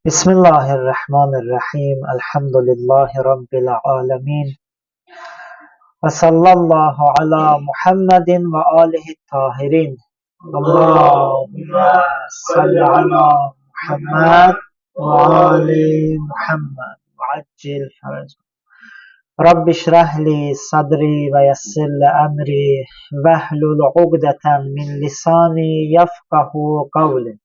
Bismillahirrahmanirrahim. Elhamdülillahi Rabbil alemin. Ve sallallahu ala Muhammedin ve alihi tahirin. Allahümme salli ala Muhammed ve ali Muhammed. Ve accil ferac. Rabbi şrahli sadri ve yessirli emri vehlul ugdeten min lisani yefkahu kavli.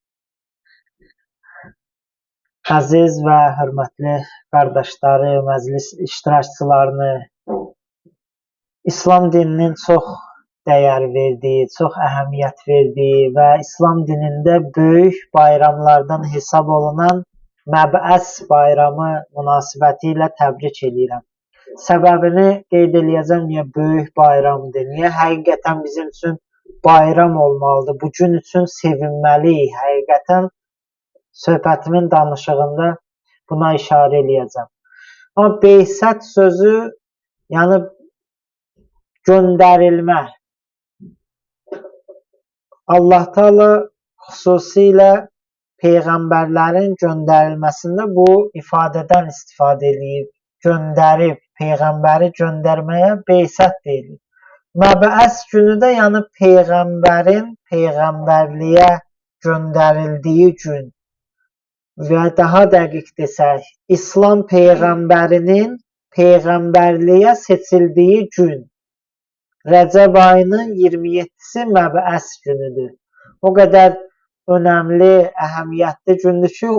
Əziz və hörmətli qardaşları, məclis iştirakçılarını, İslam dininin çox dəyər verdiyi, çox əhəmiyyət verdiyi və İslam dinində böyük bayramlardan hesab olunan Məbəs bayramı münasibəti ilə təbrik edirəm. Səbəbini qeyd eləyəcəm, niyə böyük bayramdır, niyə həqiqətən bizim üçün bayram olmalıdır, bu gün üçün sevinməliyik, həqiqətən söhbətimin danışığında buna işarə eləyəcəm. Amma Beysət sözü, yəni göndərilmə. Allah Teala xüsusilə peyğəmbərlərin göndərilməsində bu ifadədən istifadə edib, göndərib, peyğəmbəri göndərməyə Beysət deyilir. Məbəs günü də yəni peyğəmbərin peyğəmbərliyə göndərildiyi gün. Və daha dəqiq desək, İslam peyğəmbərinin peyğəmbərliyə seçildiyi gün, Rəcəb ayının 27-si Məbəs günüdür. O qədər önəmli, əhəmiyyətli gündür ki,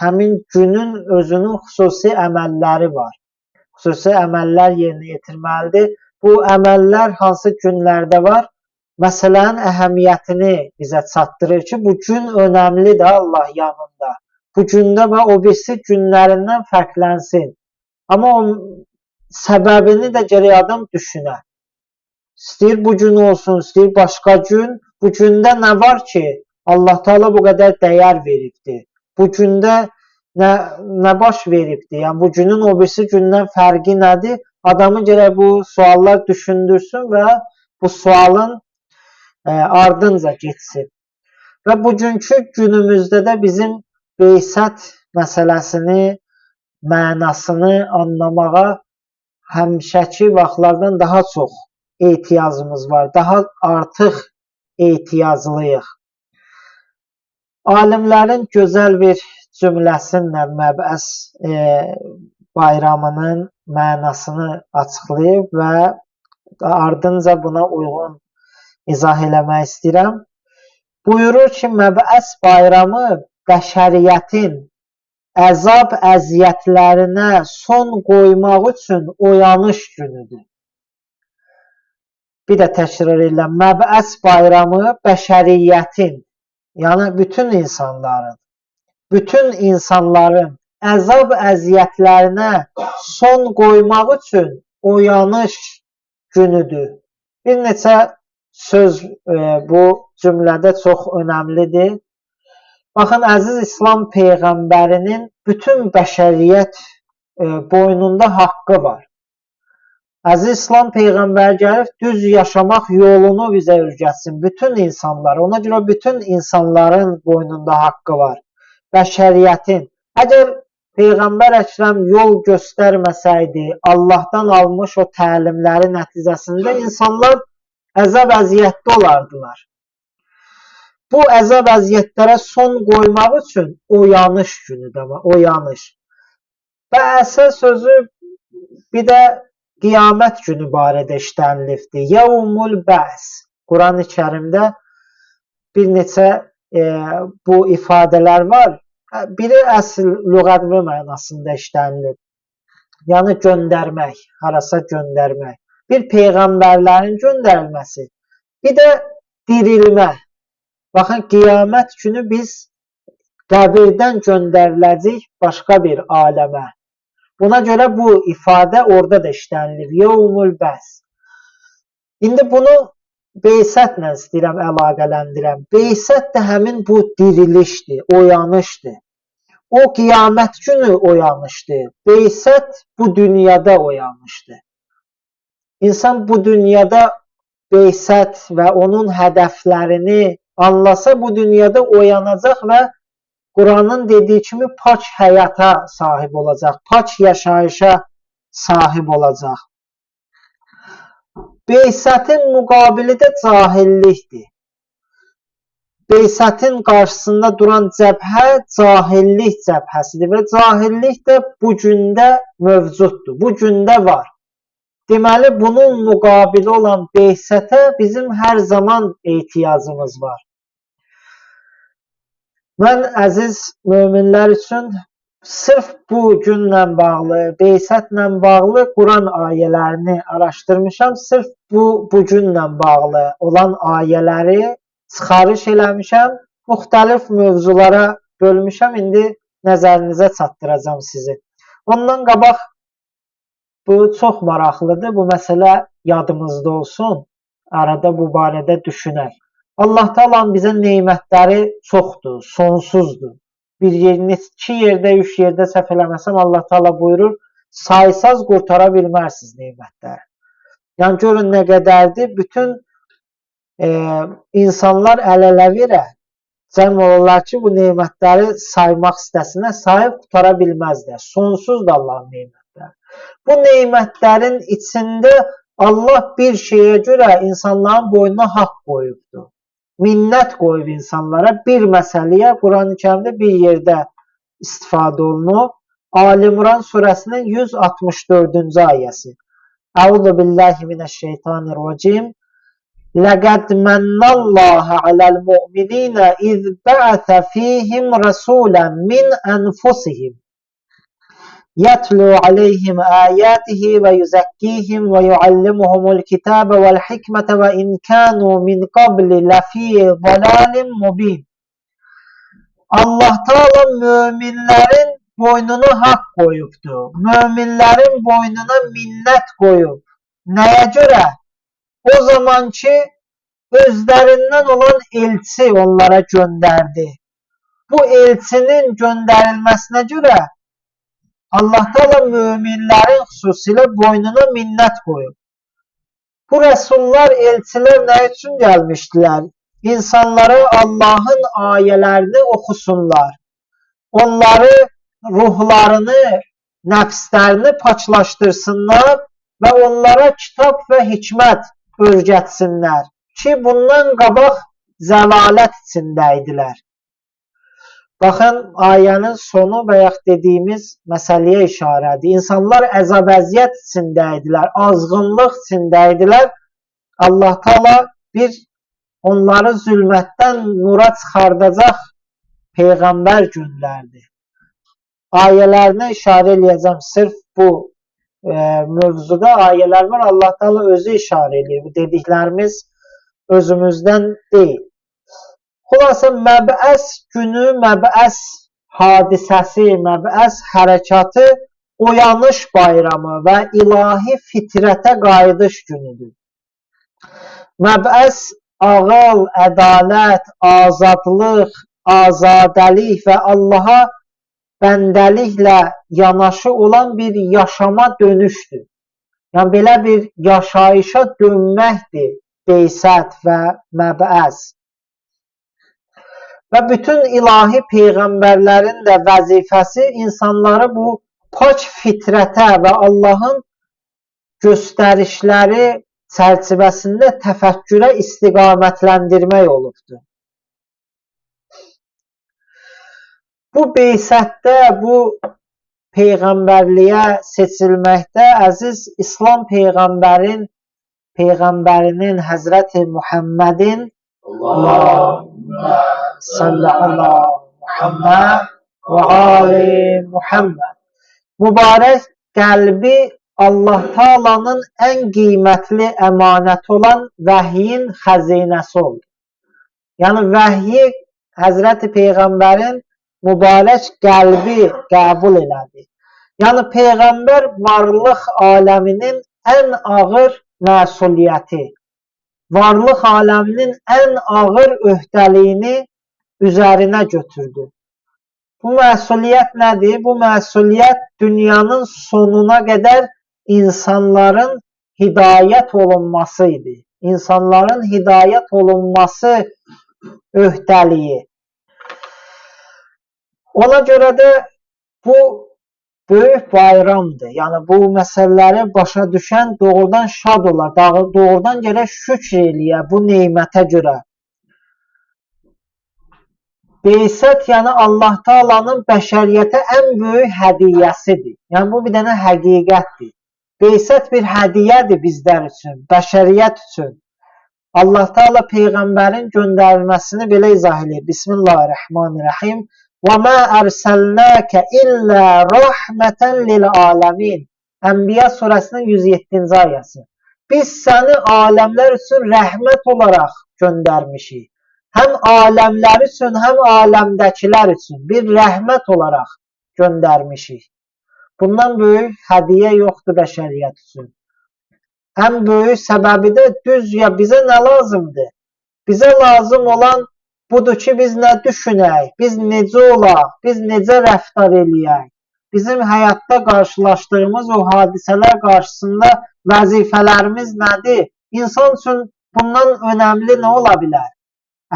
həmin günün özünün xüsusi əməlləri var. Xüsusi əməllər yerinə yetirməlidir. Bu əməllər hansı günlərdə var? Məsələnin əhəmiyyətini bizə çatdırır ki, bu gün önəmlidir Allah yanında. Bu gündə və o birisi günlərindən fərqlənsin. Amma o səbəbini də gərək adam düşünə. İstəyir bu gün olsun, istəyir başqa gün. Bu gündə nə var ki, Allah Teala bu qədər dəyər veribdir. Bu gündə nə baş veribdir? Yəni bu günün o birisi gündən fərqi nədir? Adamı gərək bu suallar düşündürsün və bu sualın ardınca getsin. Və bugünkü günümüzdə də bizim Beysət məsələsini, mənasını anlamağa həmişəki vaxtlardan daha çox ehtiyacımız var. Daha artıq ehtiyaclıyıq. Alimlərin gözəl bir cümləsinlə Məbəs bayramının mənasını açıqlayıb və ardınca buna uyğun izah eləmək istəyirəm. Buyurur ki, Məbəs bayramı bəşəriyyətin əzab əziyyətlərinə son qoymaq üçün oyanış günüdür. Bir də təkrar edirəm. Məbəs bayramı bəşəriyyətin, yəni bütün insanların əzab əziyyətlərinə son qoymaq üçün oyanış günüdür. Bir neçə söz bu cümlədə çox önəmlidir. Baxın, əziz İslam peyğəmbərinin bütün bəşəriyyət boynunda haqqı var. Əziz İslam peyğəmbər gəlib düz yaşamaq yolunu bizə öyrətsin. Bütün insanlar, ona görə bütün insanların boynunda haqqı var. Bəşəriyyətin. Əgər Peyğəmbər Əkrəm yol göstərməsəydi, Allahdan almış o təlimləri nəticəsində insanlar əzab əziyyətdə olardılar. Bu əzab əziyyətlərə son qoymaq üçün oyanış günüdür, amma oyanış. Və əsas sözü bir də qiyamət günü barədə işlənilibdir. Yevmul bəs. Quran-ı Kərimdə bir neçə bu ifadələr var. Biri əsl lüğəvi mənasında işlənilib. Yəni göndərmək, harasa göndərmək. Bir peyğəmbərlərin göndərilməsi. Bir də dirilmə. Baxın, qiyamət günü biz qəbirdən göndəriləcək başqa bir aləmə. Buna görə bu ifadə orada da işlənilir. Yevmul bəs. İndi bunu Beysətlə istəyirəm əlaqələndirəm. Beysət də həmin bu dirilişdir, oyanışdır. O qiyamət günü oyanışdır. Beysət bu dünyada oyanışdır. İnsan bu dünyada Beysət və onun hədəflərini anlasa bu dünyada oyanacaq və Quranın dediyi kimi pak həyata sahib olacaq, pak yaşayışa sahib olacaq. Beysətin müqabili də cahillikdir. Beysətin qarşısında duran cəbhə cahillik cəbhəsidir və cahillik də bu gündə mövcuddur, bu gündə var. Deməli, bunun müqabili olan beysətə bizim hər zaman ehtiyacımız var. Mən əziz möminlər üçün sırf bu günlə bağlı, beysətlə bağlı Quran ayələrini araşdırmışam. Sırf bu günlə bağlı olan ayələri çıxarış eləmişəm. Müxtəlif mövzulara bölmüşəm. İndi nəzərinizə çatdıracağım sizi. Ondan qabaq bu çox maraqlıdır. Bu məsələ yadımızda olsun. Arada bu barədə düşünək. Allah Taala'nın bizə nemətləri çoxdur, sonsuzdur. İki yerdə, üç yerdə səhv eləməsəm Allah Taala buyurur, saysaz qurtara bilmərsiniz nemətləri. Yəni görün nə qədərdir. Bütün insanlar əl-ələ verə cəm olurlar ki, bu nemətləri saymaq istəsinə sayıb qurtara bilməzlər. Sonsuzdur Allahın nemətləri. Bu nemətlərin içində Allah bir şeyə görə insanların boynuna haqq qoyubdur. Minnət qoyub insanlara bir məsələyə Quran-ı Kərimdə bir yerdə istifadə olunub. Ali İmran surəsinin 164-cü ayəsi. Əuzu billahi mineşşeytanirracim. Laqad mannallahu alal mu'minina iz ba'atha fihim rasulan min anfusihim yatlu alayhim ayatihi ve yuzakkihim ve yuallimuhumul kitabe vel hikmete ve in kanu min qabli lafi dalalin mubin. Allah Taala möminlərin boynuna haqq qoyubdur. Möminlərin boynuna minnət qoyub. Nəyə görə? O zaman ki, özlərindən olan elçi onlara göndərdi. Bu elçinin göndərilməsinə görə Allah Taala möminlərin xüsusilə boynuna minnət qoyub. Bu rəsullar, elçilər nə üçün gəlmişdilər? İnsanlara Allahın ayələrini oxusunlar. Onları, ruhlarını, nəfslərini paçlaşdırsınlar və onlara kitab və hikmət öyrətsinlər ki, bundan qabaq zəlalət içində idilər. Baxın, ayənin sonu və yaxud dediyimiz məsələyə işarədir. İnsanlar əzab-əziyyət içində idilər, azğınlıq içində idilər. Allah Taala bir onları zülmətdən nura çıxardacaq Peyğəmbər göndərdi. Ayələrinə işarə eləyəcəm. Sırf bu mövzuda ayələr var. Allah Taala özü işarə eləyir. Bu dediklərimiz özümüzdən deyil. Xülasə, məbəs günü, məbəs hadisəsi, məbəs hərəkatı oyanış bayramı və ilahi fitrətə qayıdış günüdür. Məbəs ağıl, ədalət, azadlıq, azadəlik və Allaha bəndəliklə yanaşı olan bir yaşama dönüşdür. Yəni, belə bir yaşayışa dönməkdir beysət və məbəs. Və bütün ilahi peyğəmbərlərin də vəzifəsi insanları bu pak fitrətə və Allahın göstərişləri çərçivəsində təfəkkürə istiqamətləndirmək olubdur. Bu beysətdə, bu peyğəmbərliyə seçilməkdə əziz İslam Peyğəmbərinin Həzrəti Muhammedin Allahümmə salli ala Muhammed və ali Muhammed mübarək qəlbi Allah Taala'nın ən qiymətli əmanəti olan vəhyin xəzinəsi oldu. Yəni, vəhyi Həzrəti Peyğəmbərin mübarək qəlbi qəbul elədi. Yəni, Peyğəmbər varlıq aləminin ən ağır məsuliyyəti, varlıq aləminin ən ağır öhdəliyini üzərinə götürdü. Bu məsuliyyət nədir? Bu məsuliyyət dünyanın sonuna qədər insanların hidayət olunması idi. İnsanların hidayət olunması öhdəliyi. Ona görə də bu böyük bayramdır. Yəni bu məsələləri başa düşən doğrudan şad olar, doğrudan gərək şükr eləyə bu nemətə görə. Beysət, yəni Allah Taala'nın bəşəriyyətə ən böyük hədiyyəsidir. Yəni bu bir dənə həqiqətdir. Beysət bir hədiyyədir bizlər üçün, bəşəriyyət üçün. Allah Teala peyğəmbərin göndərilməsini belə izah edir. Bismillahirrahmanirrahim. Və mə ərsəlnəkə illə rəhmətən lil'aləmin. Ənbiya surəsinin 107-ci ayəsi. Biz səni aləmlər üçün rəhmət olaraq göndərmişik. Həm aləmlər üçün, həm aləmdəkilər üçün bir rəhmət olaraq göndərmişik. Bundan böyük hədiyyə yoxdur bəşəriyyət üçün. Ən böyük səbəbi də düz ya bizə nə lazımdır? Bizə lazım olan budur ki, biz nə düşünək, biz necə olaq, biz necə rəftar eləyək. Bizim həyatda qarşılaşdığımız o hadisələr qarşısında vəzifələrimiz nədir? İnsan üçün bundan önəmli nə ola bilər?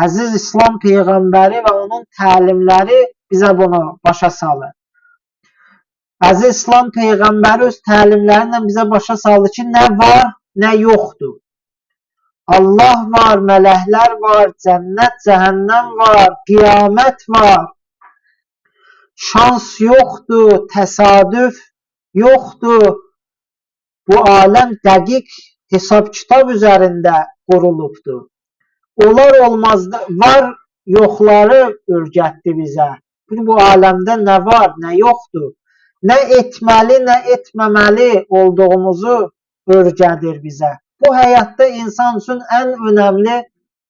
Əziz İslam Peyğəmbəri və onun təlimləri bizə bunu başa salır. Əziz İslam Peyğəmbəri öz təlimlərinlə bizə başa saldı ki, nə var, nə yoxdur. Allah var, mələklər var, cənnət, cəhənnəm var, qiyamət var. Şans yoxdur, təsadüf yoxdur. Bu aləm dəqiq hesab-kitab üzərində qurulubdur. Olar olmazda var, yoxları öyrətdi bizə. Bu aləmdə nə var, nə yoxdur. Nə etməli, nə etməməli olduğumuzu öyrədir bizə. Bu həyatda insan üçün ən önəmli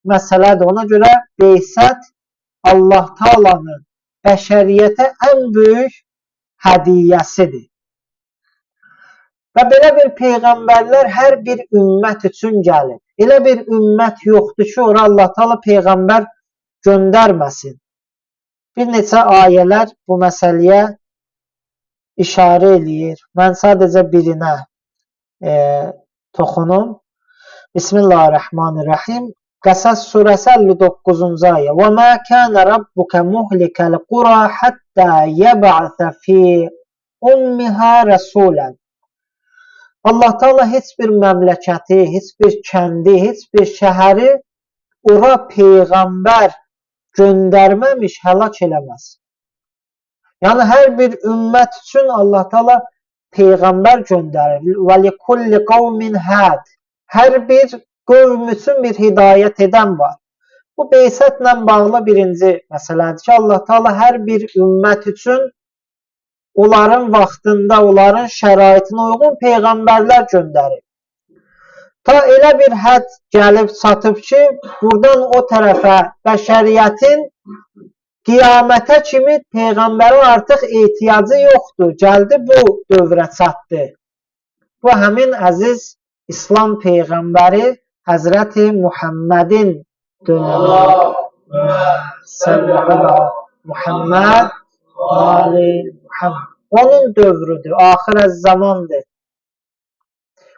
məsələdir. Ona görə Beysət Allah Taala'nın bəşəriyyətə ən böyük hədiyyəsidir. Və belə bir peyğəmbərlər hər bir ümmət üçün gəlir. Elə bir ümmət yoxdur ki, ora Allah Taala peyğəmbər göndərməsin. Bir neçə ayələr bu məsələyə işarə eləyir. Mən sadəcə birinə toxunum. Bismillahirrahmanirrahim. Qəsəs surəsi 59-cu ayə. Və mə kənə rabbuka muhlikəl qura həttə yəb'əsə fi ummihə rəsulən. Allah Taala heç bir məmləkəti, heç bir kəndi, heç bir şəhəri ora peyğəmbər göndərməmiş həlak eləməz. Yəni hər bir ümmət üçün Allah Taala peyğəmbər göndərir. Və likulli qavmin həd. Hər bir qövm üçün bir hidayət edən var. Bu Beysətlə bağlı birinci məsələdir ki, Allah Taala hər bir ümmət üçün onların vaxtında, onların şəraitinə uyğun peyğəmbərlər göndərir. Ta elə bir hədd gəlib çatıb ki, buradan o tərəfə bəşəriyyətin qiyamətə kimi peyğəmbərə artıq ehtiyacı yoxdur. Gəldi bu dövrə çatdı. Bu həmin əziz İslam peyğəmbəri Həzrəti Muhammedin dönəmi. Muhammed Ali Muhammed. Onun dövrüdür, axirə zamandır.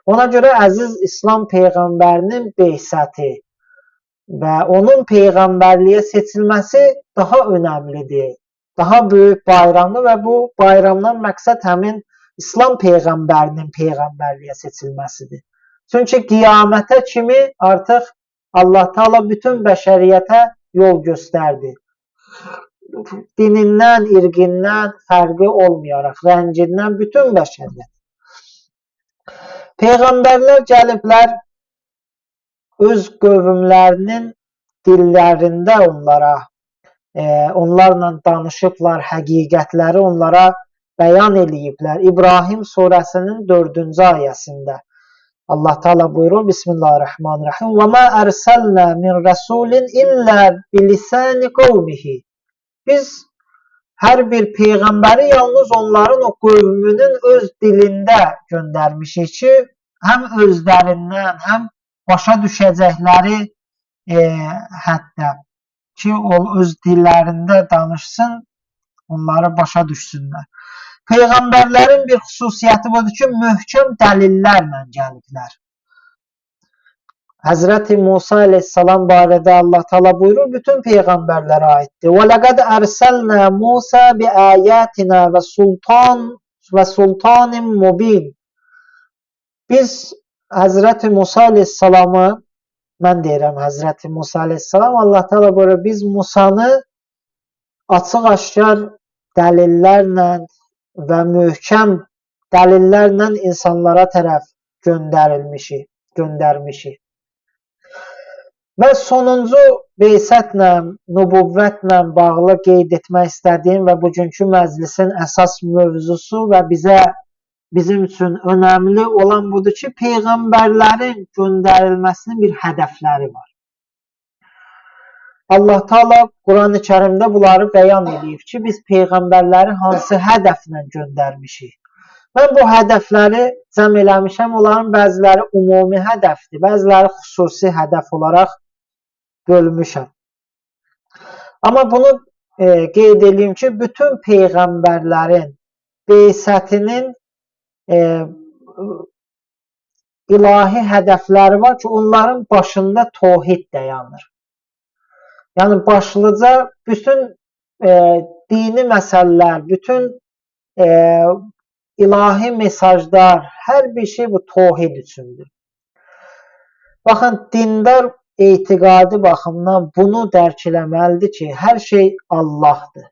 Ona görə əziz İslam peyğəmbərinin Beysəti və onun peyğəmbərliyə seçilməsi daha önəmlidir, daha böyük bayramdır və bu bayramdan məqsəd həmin İslam peyğəmbərinin peyğəmbərliyə seçilməsidir. Çünki qiyamətə kimi artıq Allah Taala bütün bəşəriyyətə yol göstərdi. Dinindən, irqindən fərqi olmayaraq, rəngindən bütün bəşəriyyət. Peyğəmbərlər gəliblər, öz qövmlərinin dillərində onlarla danışıblar, həqiqətləri onlara bəyan eləyiblər. İbrahim surəsinin 4-cü ayəsində Allah Taala buyurur, Bismillahirrahmanirrahim. Və mə ərsəlnə min rəsulin illə bilisani qavmihi. Biz hər bir peyğəmbəri yalnız onların o qövmünün öz dilində göndərmişik ki, həm özlərindən, həm başa düşəcəkləri hətta ki, o öz dillərində danışsın, onları başa düşsünlər. Peyğəmbərlərin bir xüsusiyyəti budur ki, möhkəm dəlillərlə gəliblər. Hazreti Musa aleyhissalam barədə Allah Teala buyurur, bütün peyğəmbərlərə aiddir. Və laqad arsalna Musa bi ayatina və sultanin mubin. Biz Hazreti Musa aleyhissalamı, mən deyirəm Hazreti Musa aleyhissalam, Allah Teala buyurur, biz Musanı açıq-aşkar dəlillərlə və möhkəm dəlillərlə insanlara tərəf göndərmişik. Və sonuncu beysətlə, nübüvvətlə bağlı qeyd etmək istədiyim və bugünkü məclisin əsas mövzusu və bizim üçün önəmli olan budur ki, peyğəmbərlərin göndərilməsinin bir hədəfləri var. Allah Teala Quran-ı Kərimdə bunları bəyan edib ki, biz peyğəmbərləri hansı hədəflə göndərmişik. Mən bu hədəfləri cəm eləmişəm, onların bəziləri ümumi hədəfdir, bəziləri xüsusi hədəf olaraq bölmüşəm. Amma bunu qeyd edeyim ki, bütün peyğəmbərlərin beysətinin ilahi hədəfləri var ki, onların başında təvhid dayanır. Yəni başlıca bütün dini məsələlər, bütün ilahi mesajlar, hər bir şey bu təvhid üçündür. Baxın, dindar etiqadi baxımdan bunu dərk eləməlidir ki, hər şey Allahdır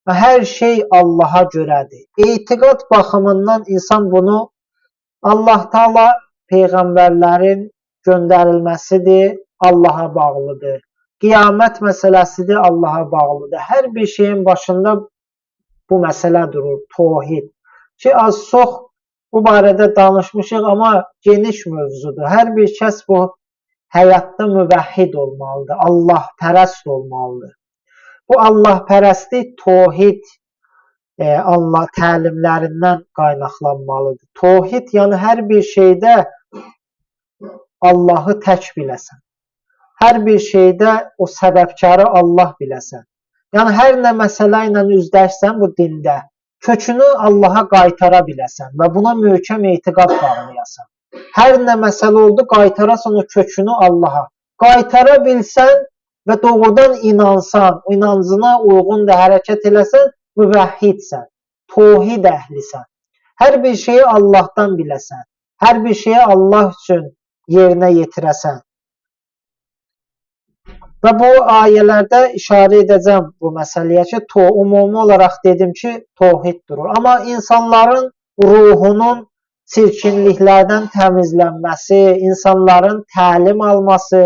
və hər şey Allaha görədir. Etiqad baxımından insan bunu Allah Teala peyğəmbərlərin göndərilməsidir, Allaha bağlıdır. Qiyamət məsələsidir, Allaha bağlıdır. Hər bir şeyin başında bu məsələ durur, təvhid. Ki, az-çox bu barədə danışmışıq, amma geniş mövzudur. Hər bir kəs bu həyatda müvəhhid olmalıdır, Allah-pərəst olmalıdır. Bu Allah-pərəstlik təvhid Allah təlimlərindən qaynaqlanmalıdır. Təvhid, yəni hər bir şeydə Allahı tək biləsən. Hər bir şeydə o səbəbkarı Allah biləsən. Yəni hər nə məsələ ilə üzləşsən bu dində, kökünü Allaha qaytara biləsən və buna möhkəm etiqad bağlayasan. Hər nə məsələ oldu, qaytarasan o kökünü Allaha. Qaytara bilsən və doğrudan inansan, inancına uyğun da hərəkət eləsən, müvəhhidsən, təvhid əhlisən. Hər bir şeyi Allahdan biləsən, hər bir şeyi Allah üçün yerinə yetirəsən. Və bu ayələrdə işarə edəcəm bu məsələyə ki, ümumi olaraq dedim ki, təvhid durur. Amma insanların ruhunun çirkinliklərdən təmizlənməsi, insanların təlim alması,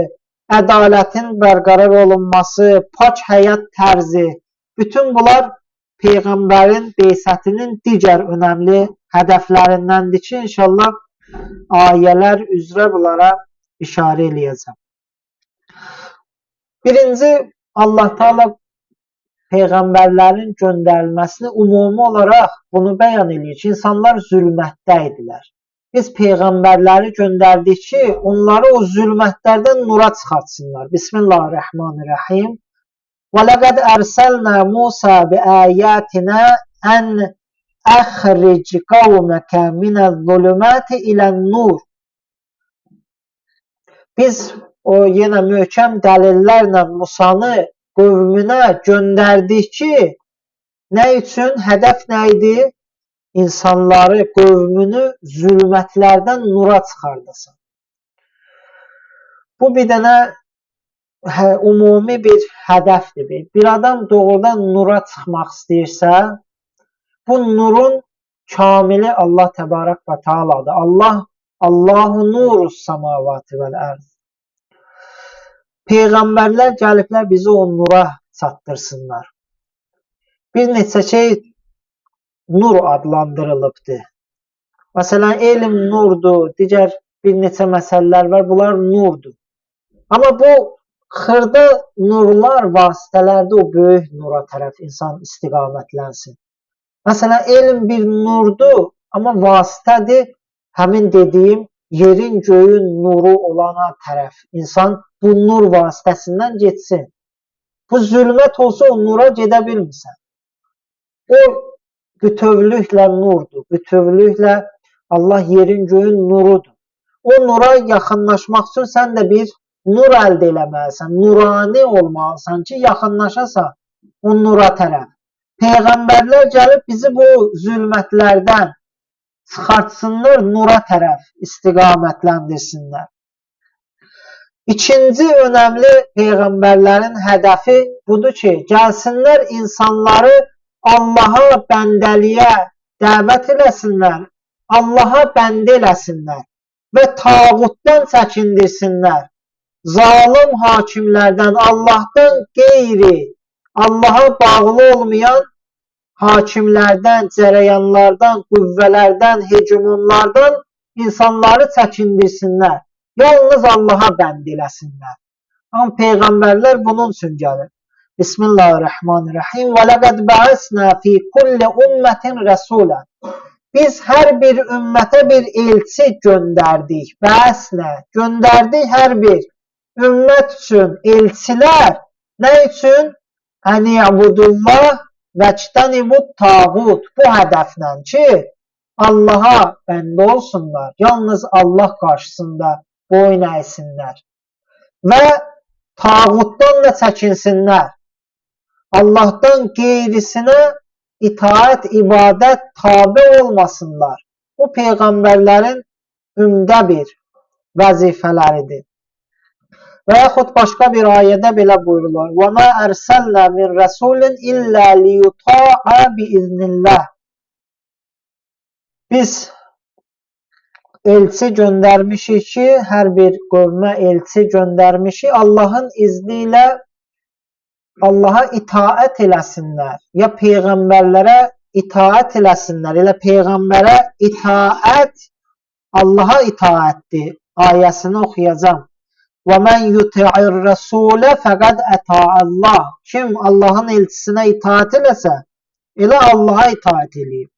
ədalətin bərqərar olunması, pak həyat tərzi, bütün bunlar peyğəmbərin beysətinin digər önəmli hədəflərindəndir ki, inşallah ayələr üzrə bunlara işarə eləyəcəm. Birinci, Allah Teala peyğəmbərlərin göndərilməsini ümumi olaraq bunu bəyan edir ki, insanlar zülmətdə idilər. Biz peyğəmbərləri göndərdik ki, onları o zülmətlərdən nura çıxartsınlar. Bismillahirrahmanirrahim. Və ləqəd ərsəlnə Musa bi ayatinə ən əxric qavməkə minəz-zulümati ilən-nur. Biz o yenə möhkəm dəlillərlə Musanı qövmünə göndərdik ki, nə üçün? Hədəf nə idi? İnsanları, qövmünü zülmətlərdən nura çıxardasın. Bu bir dənə ümumi bir hədəfdir. Bir adam doğrudan nura çıxmaq istəyirsə, bu nurun kamili Allah Təbarək və Teala'dır. Allahu nurus samavati vəl ərz. Peyğəmbərlər gəliblər bizi o nura çatdırsınlar. Bir neçə şey nur adlandırılıbdır. Məsələn, elm nurdur, digər bir neçə məsələlər var, bunlar nurdur. Amma bu xırda nurlar vasitələrdə o böyük nura tərəf insan istiqamətlənsin. Məsələn, elm bir nurdur, amma vasitədir həmin dediyim yerin göyün nuru olana tərəf. İnsan bu nur vasitəsindən getsin. Bu zülmət olsa o nura gedə bilmirsən. O bütövlüklə nurdur. Bütövlüklə Allah yerin göyün nurudur. o nura yaxınlaşmaq üçün sən də bir nur əldə eləməlisən. Nurani olmalısan ki, yaxınlaşasan o nura tərəf. Peyğəmbərlər gəlib bizi bu zülmətlərdən çıxartsınlar, nura tərəf istiqamətləndirsinlər. İkinci önəmli peyğəmbərlərin hədəfi budur ki, gəlsinlər insanları Allaha bəndəliyə dəvət eləsinlər, Allaha bəndə eləsinlər və tağutdan çəkindirsinlər. Zalim hakimlərdən, Allahdan qeyri, Allaha bağlı olmayan hakimlərdən, cərəyanlardan, qüvvələrdən, hegemonlardan insanları çəkindirsinlər. Yalnız Allaha bənd eləsinlər. Amma peyğəmbərlər bunun üçün gəlir. Bismillahirrahmanirrahim. Və ləqəd bə'əsnə fi kulli ümmətin rəsulən. Biz hər bir ümmətə bir elçi göndərdik. Bə'əsnə, göndərdik hər bir ümmət üçün elçilər. Nə üçün? Ən ya'budullah və çtənibut tağut. Bu hədəflə ki, Allaha bəndə olsunlar. Yalnız Allah qarşısında boyun əysinlər. Və tağutdan da çəkinsinlər. Allahdan qeyrisinə itaət, ibadət tabe olmasınlar. Bu peyğəmbərlərin ümdə bir vəzifələridir. Və yaxud başqa bir ayədə belə buyurulur. وَمَا أَرْسَلْنَا مِنْ رَسُولٍ إِلَّا لِيُطَاعَ بِإِذْنِ اللّٰهِ. Biz elçi göndərmişik ki, hər bir qövmə elçi göndərmişik, Allahın izni ilə Allaha itaət eləsinlər, ya peyğəmbərlərə itaət eləsinlər, elə peyğəmbərə itaət Allaha itaətdir ayəsini oxuyacam. وَمَنْ يُطِعِ الرَّسُولَ فَقَدْ أَطَاعَ اللّٰهِ. Kim Allahın elçisinə itaət eləsə, elə Allaha itaət eləyib.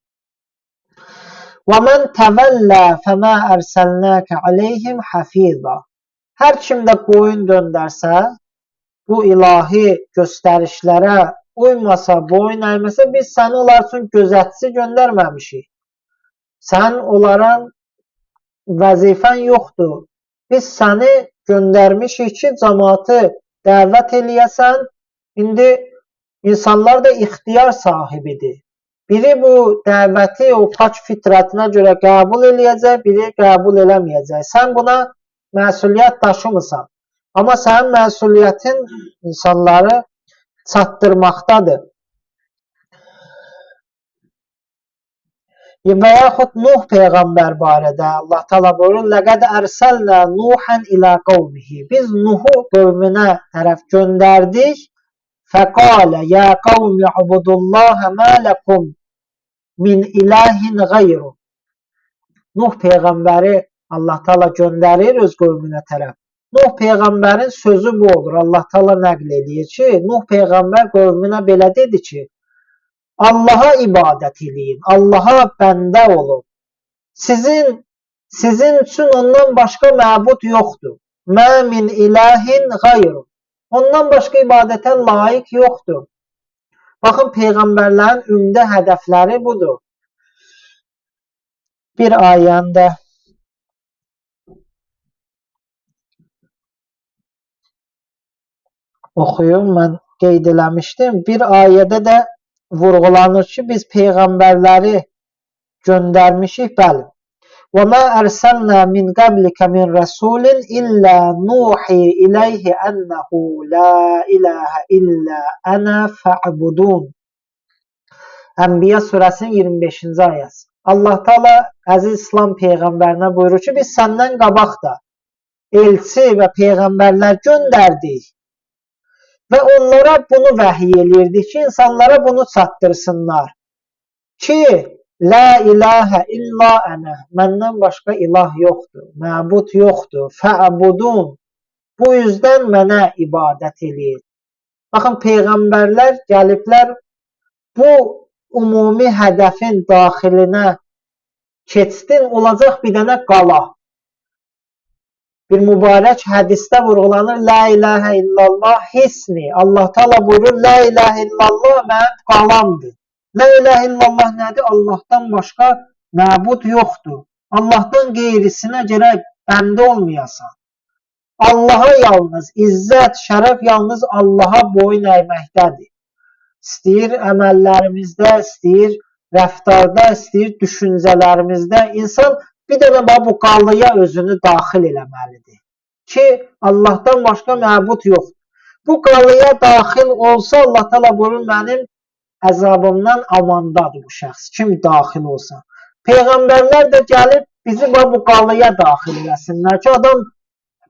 وَمَنْ تَوَلَّى فَمَا أَرْسَلْنَاكَ عَلَيْهِمْ حَفِيظًا. Hər kim də boyun döndərsə, bu ilahi göstərişlərə uymasa, boyun əyməsə, biz səni onlar üçün gözətçi göndərməmişik. Sən onların vəzifən yoxdur. Biz səni göndərmişik ki, cəmaatı dəvət eləyəsən. İndi insanlar da ixtiyar sahibidir. Biri bu dəvəti o pak fitrətinə görə qəbul eləyəcək, biri qəbul eləməyəcək. Sən buna məsuliyyət daşımırsan. Amma sənin məsuliyyətin insanları çatdırmaqdadır. Və yaxud Nuh peyğəmbər barədə Allah təala buyurur: "Laqad arsalna Nuhan ila qavmihi." Biz Nuhu qövmünə tərəf göndərdik. Fəqalə ya qavmi ibudullaha ma lakum min ilahin gayru. Nuh peyğəmbəri Allah təala göndərir öz qövmünə tərəf. Nuh peyğəmbərin sözü bu olur. Allah təala nəql edir ki, Nuh peyğəmbər qövmünə belə dedi ki: Allaha ibadət eləyin, Allaha bəndə olun. Sizin üçün ondan başqa məbud yoxdur. Mə min ilahin gayru. Ondan başqa ibadətə layiq yoxdur. Baxın, peyğəmbərlərin ümdə hədəfləri budur. Bir ayəndə oxuyum, mən qeyd eləmişdim. Bir ayədə də vurğulanır ki, biz peyğəmbərləri göndərmişik, bəli. وَمَا أَرْسَلْنَا مِنْ قَبْلِكَ مِنْ رَسُولٍ إِلَّا نُوحِي إِلَيْهِ أَنَّهُ لَا إِلَهَ إِلَّا أَنَا فَاعْبُدُونِ. Ənbiya surəsinin 25-ci ayəsi. Allah Teala əziz İslam peyğəmbərinə buyurur ki, biz səndən qabaq da elçi və peyğəmbərlər göndərdik və onlara bunu vəhiy eləyirdik ki, insanlara bunu çatdırsınlar ki, la ilahə illa ənə, məndən başqa ilah yoxdur, məbud yoxdur, fə'budun, bu yüzdən mənə ibadət eləyir. Baxın, peyğəmbərlər gəliblər bu ümumi hədəfin daxilinə keçdin, olacaq bir dənə qala. Bir mübarək hədisdə vurğulanır, la ilahə illallah hisni. Allah Teala buyurur, la ilahə illallah mənim qalamdır. La ilahə illallah nədir? Allahdan başqa məbud yoxdur. Allahdan qeyrisinə gərək bəndə olmayasan. Allaha yalnız izzət, şərəf yalnız Allaha boyun əyməkdədir. İstəyir əməllərimizdə, istəyir rəftarda, istəyir düşüncələrimizdə insan bir dənə bu qalıya özünü daxil eləməlidir ki, Allahdan başqa məbud yoxdur. Bu qalıya daxil olsa, Allah təala buyurur, mənim əzabımdan amandadır bu şəxs. Kim daxil olsa. Peyğəmbərlər də gəlib bizi bu qalıya daxil eləsinlər ki, adam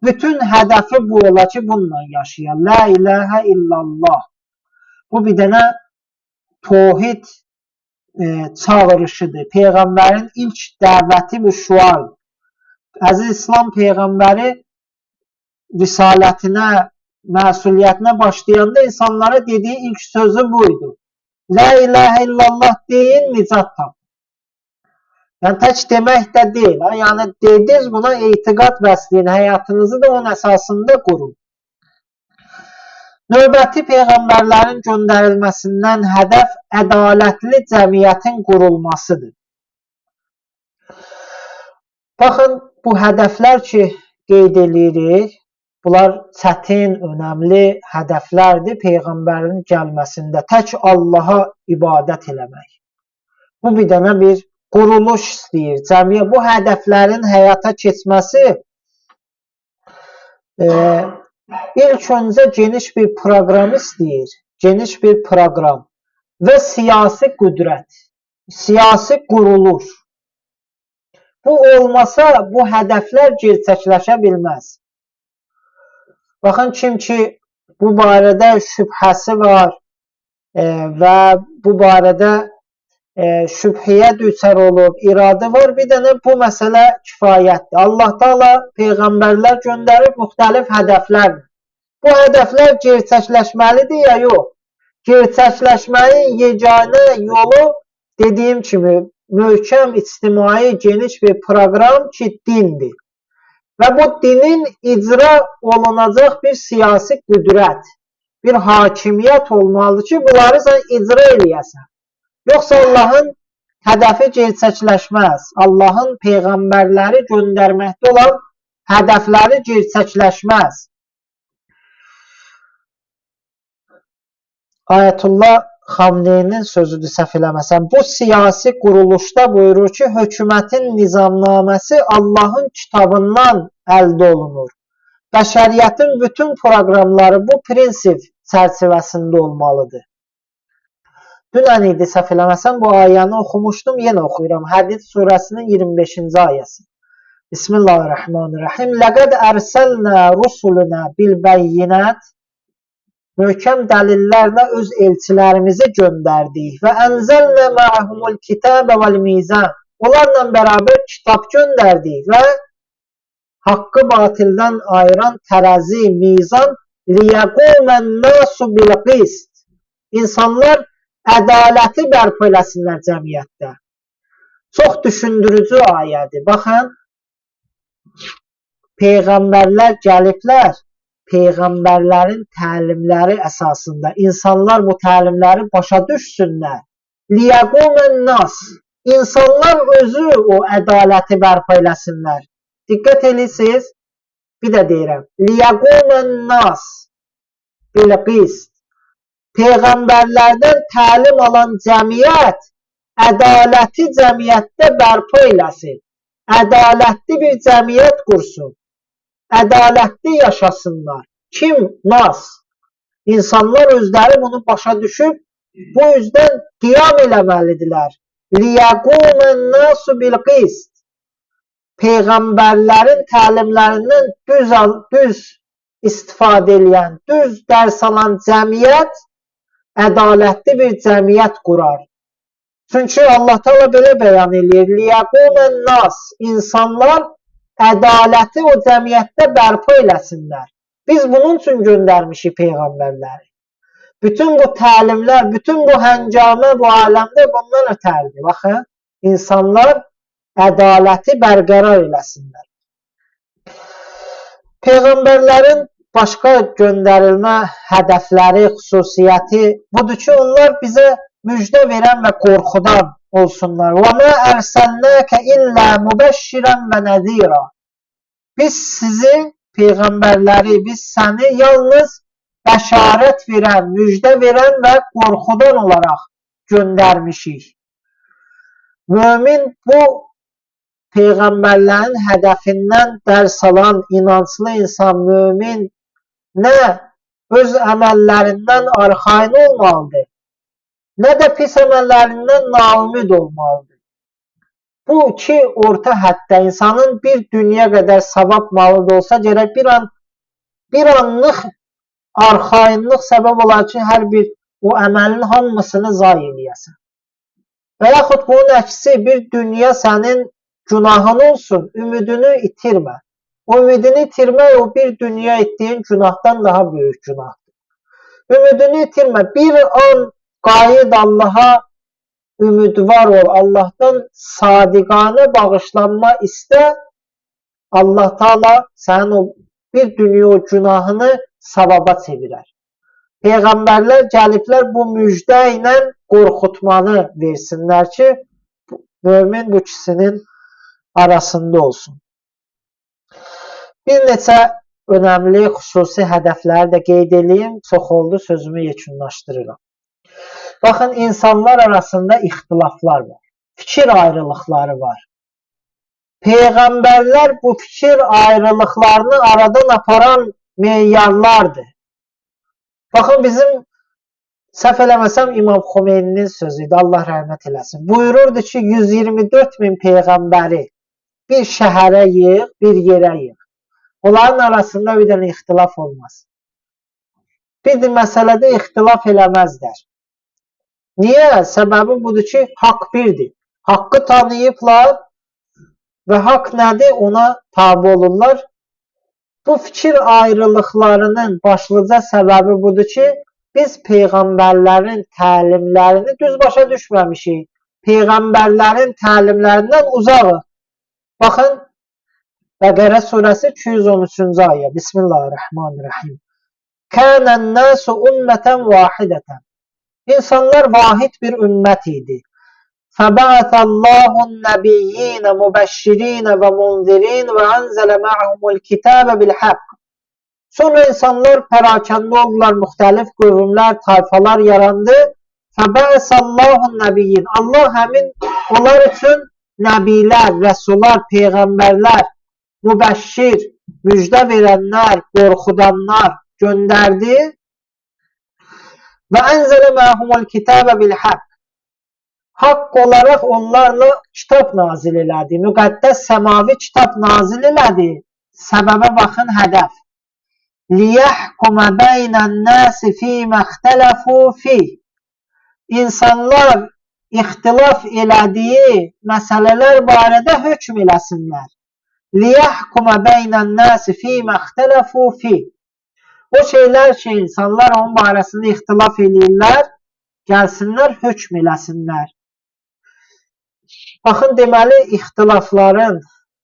bütün hədəfi bu ola ki, bununla yaşayar. La ilahə illallah. Bu bir dənə tohid çağırışıdır. Peyğəmbərin ilk dəvəti bu şuardır. Əziz İslam Peyğəmbəri risalətinə, məsuliyyətinə başlayanda insanlara dediyi ilk sözü buydu. La ilahə illallah deyin, nicat tapın. Yəni, tək demək də deyil. Yəni, dediniz buna etiqad bəsləyin, həyatınızı da onun əsasında qurun. Növbəti Peyğəmbərlərin göndərilməsindən hədəf ədalətli cəmiyyətin qurulmasıdır. Baxın, bu hədəflər ki, qeyd edirik, bunlar çətin, önəmli hədəflərdir Peyğəmbərin gəlməsində. Tək Allaha ibadət eləmək. Bu bir dənə bir quruluş istəyir. Cəmiyyət bu hədəflərin həyata keçməsi ilk öncə geniş bir proqram istəyir. Geniş bir proqram və siyasi qüdrət, siyasi quruluş. Bu olmasa bu hədəflər gerçəkləşə bilməz. Baxın, kim ki bu barədə şübhəsi var və bu barədə şübhəyə düçar olub, iradə var, bir dənə bu məsələ kifayətdir. Allah Taala peyğəmbərlər göndərib müxtəlif hədəflərlə. Bu hədəflər gerçəkləşməlidir ya yox? Gerçəkləşməyin yeganə yolu dediyim kimi möhkəm ictimai geniş bir proqram ki, dindir. Və bu dinin icra olunacaq bir siyasi qüdrət, bir hakimiyyət olmalıdır ki, bunları sən icra eləyəsən. Yoxsa Allahın hədəfi gerçəkləşməz. Allahın peyğəmbərləri göndərməkdə olan hədəfləri gerçəkləşməz. Ayətullah Xamneyinin sözüdür, səhv eləməsəm. Bu siyasi quruluşda buyurur ki, hökumətin nizamnaməsi Allahın kitabından əldə olunur. Bəşəriyyətin bütün proqramları bu prinsip çərçivəsində olmalıdır. Dünən idi, səhv eləməsəm, bu ayəni oxumuşdum, yenə oxuyuram. Hədid surəsinin 25-ci ayəsi. Bismillahirrahmanirrahim. Ləqəd ərsəlnə rusulunə bilbəyyinət. Möhkəm dəlillərlə öz elçilərimizi göndərdik. Və ənzəlnə mə'humul kitəbə vəl-mizan. Onlarla bərabər kitab göndərdik və haqqı batildən ayıran tərəzi, mizan liyəqumən nasu bil-qist. İnsanlar ədaləti bərpa eləsinlər cəmiyyətdə. Çox düşündürücü ayədir. Baxın, peyğəmbərlər gəliblər, peyğəmbərlərin təlimləri əsasında insanlar bu təlimləri başa düşsünlər. Liyəqumən nas. İnsanlar özü o ədaləti bərpa eləsinlər. Diqqət edirsiniz, bir də deyirəm. Liyəqumən nas bil-qist. Peyğəmbərlərdən təlim alan cəmiyyət ədaləti cəmiyyətdə bərpa eləsin. Ədalətli bir cəmiyyət qursun. Ədalətli yaşasınlar. Kim? Nas. İnsanlar özləri bunu başa düşüb, bu üzdən qiyam eləməlidirlər. Liyəqumən nasu bil-qist. Peyğəmbərlərin təlimlərindən düz istifadə edən, düz dərs alan cəmiyyət ədalətli bir cəmiyyət qurar. Çünki Allah Teala belə bəyan edir. Liyəqumən nas. İnsanlar ədaləti o cəmiyyətdə bərpa eləsinlər. Biz bunun üçün göndərmişik peyğəmbərləri. Bütün bu təlimlər, bütün bu həngamə bu aləmdə bundan ötərdir. Baxın, insanlar ədaləti bərqərar eləsinlər. Peyğəmbərlərin başqa göndərilmə hədəfləri, xüsusiyyəti budur ki, onlar bizə müjdə verən və qorxudan olsunlar. وَمَا أَرْسَلْنَاكَ إِلَّا مُبَشِّرًا وَنَذِيرًا. biz sizi, peyğəmbərləri, biz səni yalnız bəşarət verən, müjdə verən və qorxudan olaraq göndərmişik. Mömin bu peyğəmbərlərin hədəfindən dərs alan inanclı insan, mömin nə öz əməllərindən arxayın olmalıdır, nə də pis əməllərindən naümid olmalıdır. Bu iki orta həddə insanın bir dünya qədər savab malı da olsa gərək bir anlıq arxayınlıq səbəb olar ki, hər bir o əməlin hamısını zay eləyəsən. Və yaxud bunun əksi bir dünya sənin günahın olsun, ümidini itirmə. O ümidini itirmək o bir dünya etdiyin günahdan daha böyük günahdır. Ümidini itirmə. Bir an qayıd Allaha, ümidvar ol. Allahdan sadiqanə bağışlanma istə. Allah Taala sənin o bir dünya o günahını savaba çevirər. Peyğəmbərlər gəliblər bu müjdə ilə qorxutmanı versinlər ki, mömin bu ikisinin arasında olsun. Bir neçə önəmli xüsusi hədəfləri də qeyd edeyim. Çox oldu, sözümü yekunlaşdırıram. Baxın, insanlar arasında ixtilaflar var. Fikir ayrılıqları var. Peyğəmbərlər bu fikir ayrılıqlarını aradan aparan meyarlardır. Baxın, bizim səhv eləməsəm İmam Xomeyninin sözüydü, Allah rəhmət eləsin. Buyururdu ki, 124 min peyğəmbəri bir şəhərə yığ, bir yerə yığ. Onların arasında bir dənə ixtilaf olmaz. Bir məsələdə ixtilaf eləməzlər. Niyə? Səbəbi budur ki, haqq birdir. Haqqı tanıyıblar və haqq nədir? Ona tabi olurlar. Bu fikir ayrılıqlarının başlıca səbəbi budur ki, biz peyğəmbərlərin təlimlərini düz başa düşməmişik. Peyğəmbərlərin təlimlərindən uzaqıq. Baxın, Bəqərə surəsi 213-cü ayə. Bismillahirrahmanirrahim. Kənən-nəsu ümmətən vahidətən. İnsanlar vahid bir ümmət idi. Fəbəətəllahun nəbiyyinə mübəşşirinə və munzirin və ənzələ mə'humul kitəbə bil-həqq. Sonra insanlar pərakəndə oldular, müxtəlif qövmlər, tayfalar yarandı. Fəbəətəllahun nəbiyyin. Allah həmin onlar üçün nəbilər, rəsullar, peyğəmbərlər, mübəşşir, müjdə verənlər, qorxudanlar göndərdi. Və ənzələ məhumul kitəbə bil-həqq. Haqq olaraq onlarla kitab nazil elədi. Müqəddəs səmavi kitab nazil elədi. Səbəbə baxın, hədəf. Liyəhkumə beynən-nəsi fīmə ixtələfu fih. İnsanlar ixtilaf elədiyi məsələlər barədə hökm eləsinlər. Liyəhkumə beynən-nəsi fīmə ixtələfu fih. O şeylər ki, insanlar onun barəsində ixtilaf edirlər, gəlsinlər, hökm eləsinlər. Baxın, deməli, ixtilafların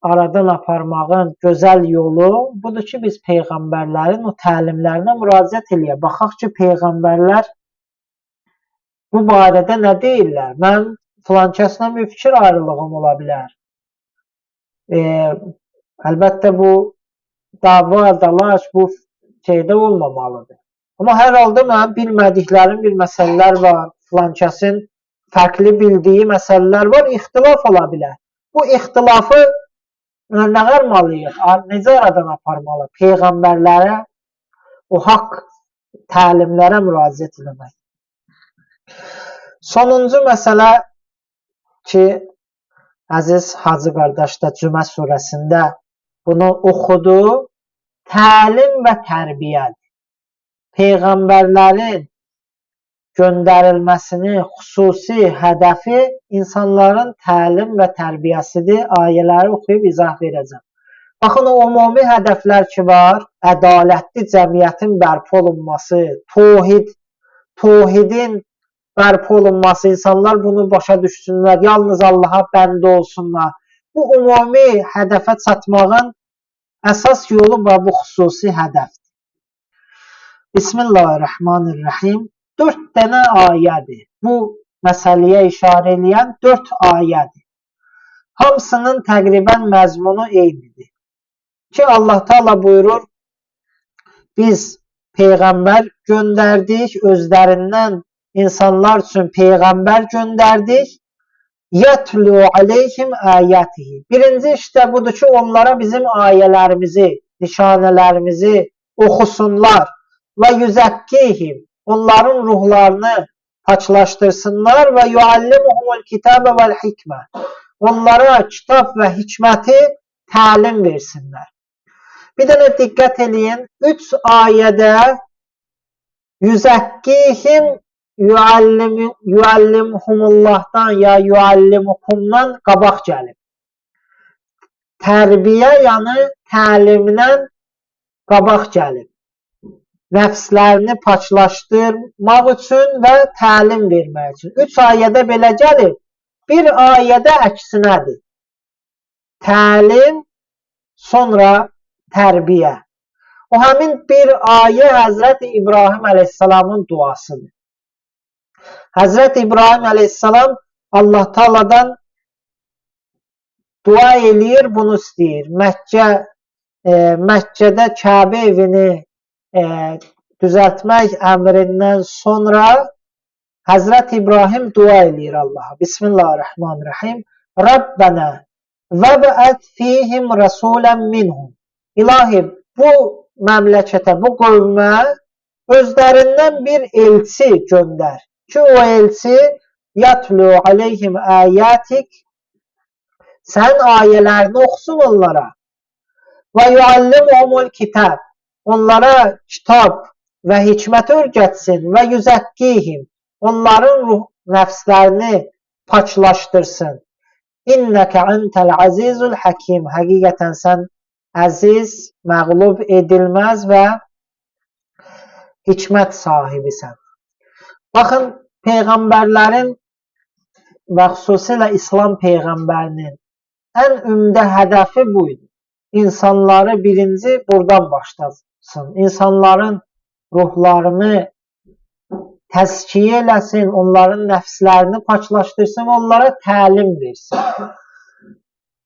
aradan aparmağın gözəl yolu budur ki, biz peyğəmbərlərin o təlimlərinə müraciət eləyək. Baxaq ki, peyğəmbərlər bu barədə nə deyirlər? Mən filan kəslə bir fikir ayrılığım ola bilər. Əlbəttə, bu dava, dalaş, bu şeydə olmamalıdır. Amma hər halda mənim bilmədiklərim bir məsələlər var. Filan kəsin fərqli bildiyi məsələlər var, ixtilaf ola bilər. Bu ixtilafı nə qarmalıyıq? Necə aradan aparmalı? Peyğəmbərlərə, o haqq təlimlərə müraciət eləmək. Sonuncu məsələ ki, əziz Hacı qardaş da Cümə surəsində bunu oxudu, təlim və tərbiyədir. Peyğəmbərlərin göndərilməsinin xüsusi hədəfi insanların təlim və tərbiyəsidir. Ayələri oxuyub izah verəcəm. Baxın, o ümumi hədəflər ki var, ədalətli cəmiyyətin bərpa olunması, tohidin bərpa olunması, insanlar bunu başa düşsünlər, yalnız Allaha bəndə olsunlar. Bu ümumi hədəfə çatmağın əsas yolu və bu xüsusi hədəfdir. Bismillahirrahmanirrahim. 4 dənə ayədir. Bu məsələyə işarə edən 4 ayədir. Hamısının təqribən məzmunu eynidir. ki Allah Teala buyurur, biz peyğəmbər göndərdik, özlərindən insanlar üçün peyğəmbər göndərdik. Yatlu aleyhim ayatihi. Birinci işte budur ki, onlara bizim ayələrimizi, nişanələrimizi oxusunlar və yüzəkkihim. Onların ruhlarını paçlaşdırsınlar və yuallimuhumul kitabə vəl hikmə. Onlara kitab və hikməti təlim versinlər. Bir dənə diqqət eləyin. 3 ayədə yüzəkkihim yuallimhumullahdan ya yuallimukumdan qabaq gəlib. Tərbiyə, yəni təlimdən qabaq gəlib. Nəfslərini paçlaşdırmaq üçün və təlim vermək üçün. 3 ayədə belə gəlib. Bir ayədə əksinədir. Təlim, sonra tərbiyə. O həmin bir ayə Həzrəti İbrahim əleyhissalamın duasıdır. Həzrəti İbrahim əleyhissalam Allah Taala'dan dua eləyir, bunu istəyir. Məkkədə Kəbə evini düzəltmək əmrindən sonra Həzrəti İbrahim dua eləyir Allaha. Bismillahirrahmanirrahim. Rabbənə vəbət fihim rəsulən minhum. İlahi, bu məmləkətə, bu qövmə özlərindən bir elçi göndər ki, o elçi yatlu aleyhim ayatik, sən ayələrini oxusun onlara və yuallimuhumul kitab, onlara kitab və hikmət öyrətsin və yüzəkkihim, onların nəfslərini paçlaşdırsın. İnnəkə entəl azizul hakim, həqiqətən sən əziz, məğlub edilməz və hikmət sahibisən. Baxın, peyğəmbərlərin və xüsusilə İslam peyğəmbərinin ən ümdə hədəfi buydu. İnsanları birinci buradan başlasın. İnsanların ruhlarını təzkiyə eləsin, onların nəfslərini paçlaşdırsın, onlara təlim versin.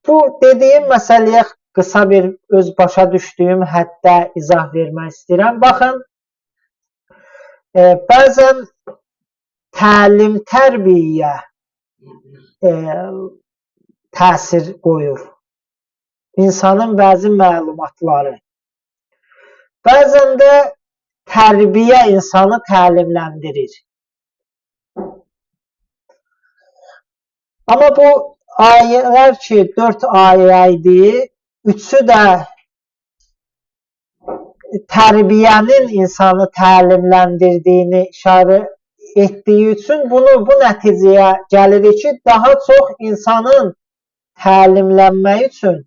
Bu dediyim məsələyə qısa bir öz başa düşdüyüm həddə izah vermək istəyirəm. Baxın, bəzən təlim, tərbiyə təsir qoyur. İnsanın bəzi məlumatları. Bəzən də tərbiyə insanı təlimləndirir. Amma bu ayələr ki, 4 ayə idi, üçü də tərbiyənin insanı təlimləndirdiyini işarə etdiyi üçün bu nəticəyə gəlirik ki, daha çox insanın təlimlənmək üçün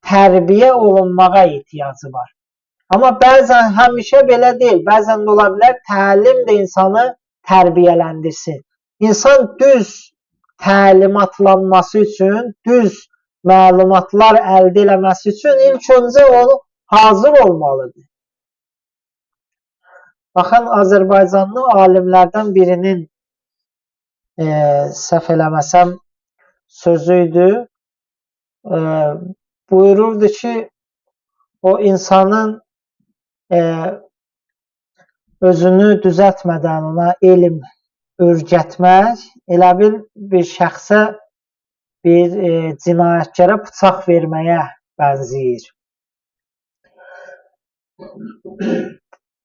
tərbiyə olunmağa ehtiyacı var. Amma bəzən həmişə belə deyil. Bəzən də ola bilər təlim də insanı tərbiyələndirsin. İnsan düz təlimatlanması üçün, düz məlumatlar əldə eləməsi üçün ilk öncə onu hazır olmalıdır. Baxın, Azərbaycanlı alimlərdən birinin səhv eləməsəm sözü idi. Buyururdu ki, o insanın özünü düzəltmədən ona elm öyrətmək elə bir şəxsə, bir cinayətkara bıçaq verməyə bənzəyir.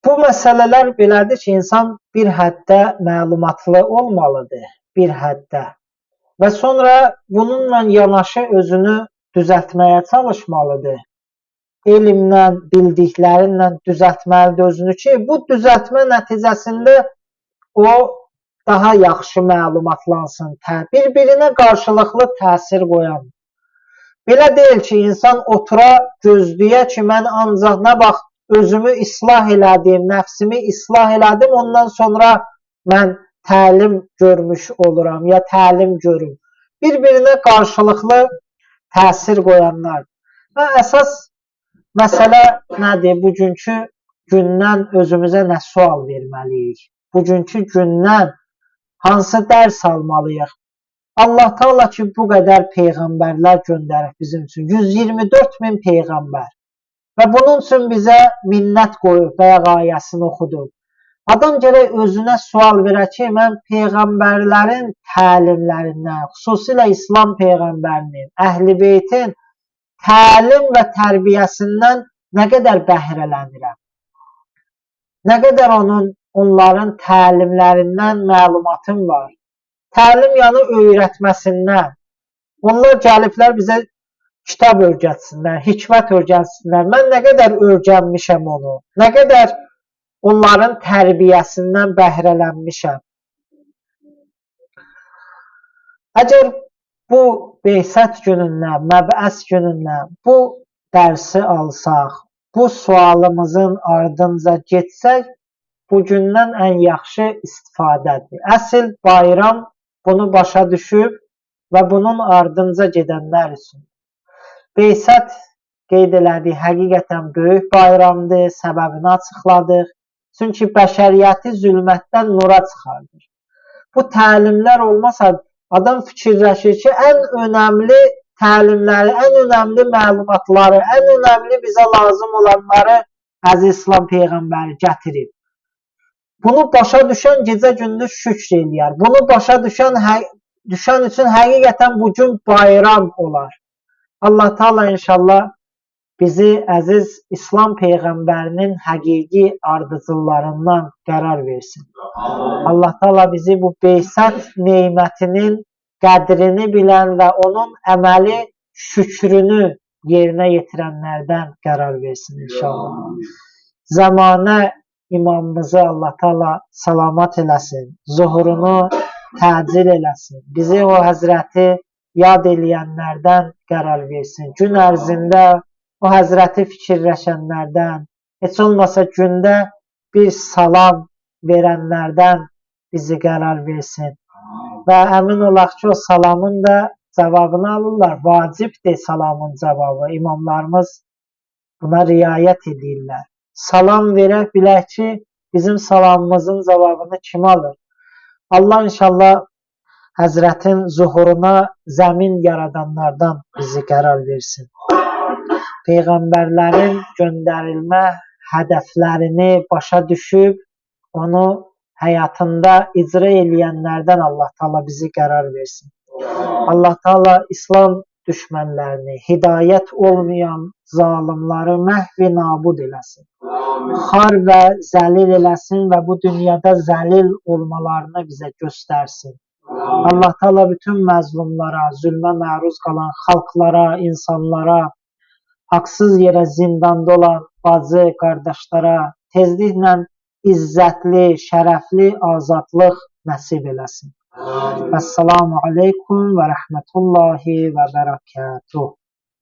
Bu məsələlər belədir ki, insan bir həddə məlumatlı olmalıdır, bir həddə. Və sonra bununla yanaşı özünü düzəltməyə çalışmalıdır. Elmlə, bildiklərinlə düzəltməlidir özünü ki, bu düzəltmə nəticəsində o daha yaxşı məlumatlansın, bir-birinə qarşılıqlı təsir qoyan. Belə deyil ki, insan otura gözləyə ki, mən ancaq nə vaxt özümü islah elədim, nəfsimi islah elədim, ondan sonra mən təlim görmüş oluram, ya təlim görüm. Bir-birinə qarşılıqlı təsir qoyanlar. Və əsas məsələ nədir? Bugünkü gündən özümüzə nə sual verməliyik? Bugünkü gündən hansı dərs almalıyıq? Allah Teala ki, bu qədər peyğəmbərlər göndərib bizim üçün. 124 min peyğəmbər. və bunun üçün bizə minnət qoyub və ya qayəsini oxudub. Adam gərək özünə sual verə ki, mən peyğəmbərlərin təlimlərindən, xüsusilə İslam peyğəmbərinin, Əhl-i Beytin təlim və tərbiyəsindən nə qədər bəhrələnirəm? Nə qədər onların təlimlərindən məlumatım var? Təlim yəni öyrətməsindən. Onlar gəliblər bizə kitab öyrətsinlər, hikmət öyrətsinlər. Mən nə qədər öyrənmişəm onu, nə qədər onların tərbiyəsindən bəhrələnmişəm. Əgər bu Beysət günündən, Məbəs günündən bu dərsi alsaq, bu sualımızın ardınca getsək, bu gündən ən yaxşı istifadədir. Əsl bayram bunu başa düşüb və bunun ardınca gedənlər üçün. Beysət qeyd elədik, həqiqətən böyük bayramdır, səbəbini açıqladıq. Çünki bəşəriyyəti zülmətdən nura çıxardır. Bu təlimlər olmasa, adam fikirləşir ki, ən önəmli təlimləri, ən önəmli məlumatları, ən önəmli bizə lazım olanları Əziz İslam Peyğəmbəri gətirib. Bunu başa düşən gecə-gündüz şükr eləyər. Bunu başa düşən üçün həqiqətən bugün bayram olar. Allah Teala inşallah bizi əziz İslam Peyğəmbərinin həqiqi ardıcıllarından qərar versin. Allah Teala bizi bu Beysət neymətinin qədrini bilən və onun əməli şükrünü yerinə yetirənlərdən qərar versin inşallah. Zamanə imamımızı Allah Teala salamat eləsin, zuhurunu təcil eləsin, bizi o həzrəti yad eləyənlərdən qərar versin. Gün ərzində o həzrəti fikirləşənlərdən, heç olmasa gündə bir salam verənlərdən bizi qərar versin. Və əmin olaq ki, o salamın da cavabını alırlar. Vacibdir salamın cavabı. İmamlarımız buna riayət edirlər. Salam verək, bilək ki, bizim salamımızın cavabını kim alır? Allah inşallah həzrətin zuhuruna zəmin yaradanlardan bizi qərar versin. Peyğəmbərlərin göndərilmə hədəflərini başa düşüb, onu həyatında icra eləyənlərdən Allah Teala bizi qərar versin. Allah Teala İslam düşmənlərini, hidayət olmayan zalimları məhv və nabud eləsin. Xar və zəlil eləsin və bu dünyada zəlil olmalarını bizə göstərsin. Allah Teala bütün məzlumlara, zülmə məruz qalan xalqlara, insanlara, haqsız yerə zindanda olan bacı, qardaşlara tezliklə izzətli, şərəfli azadlıq nəsib eləsin. Əssalamu aleykum və rəhmətullahi və bərəkətuh.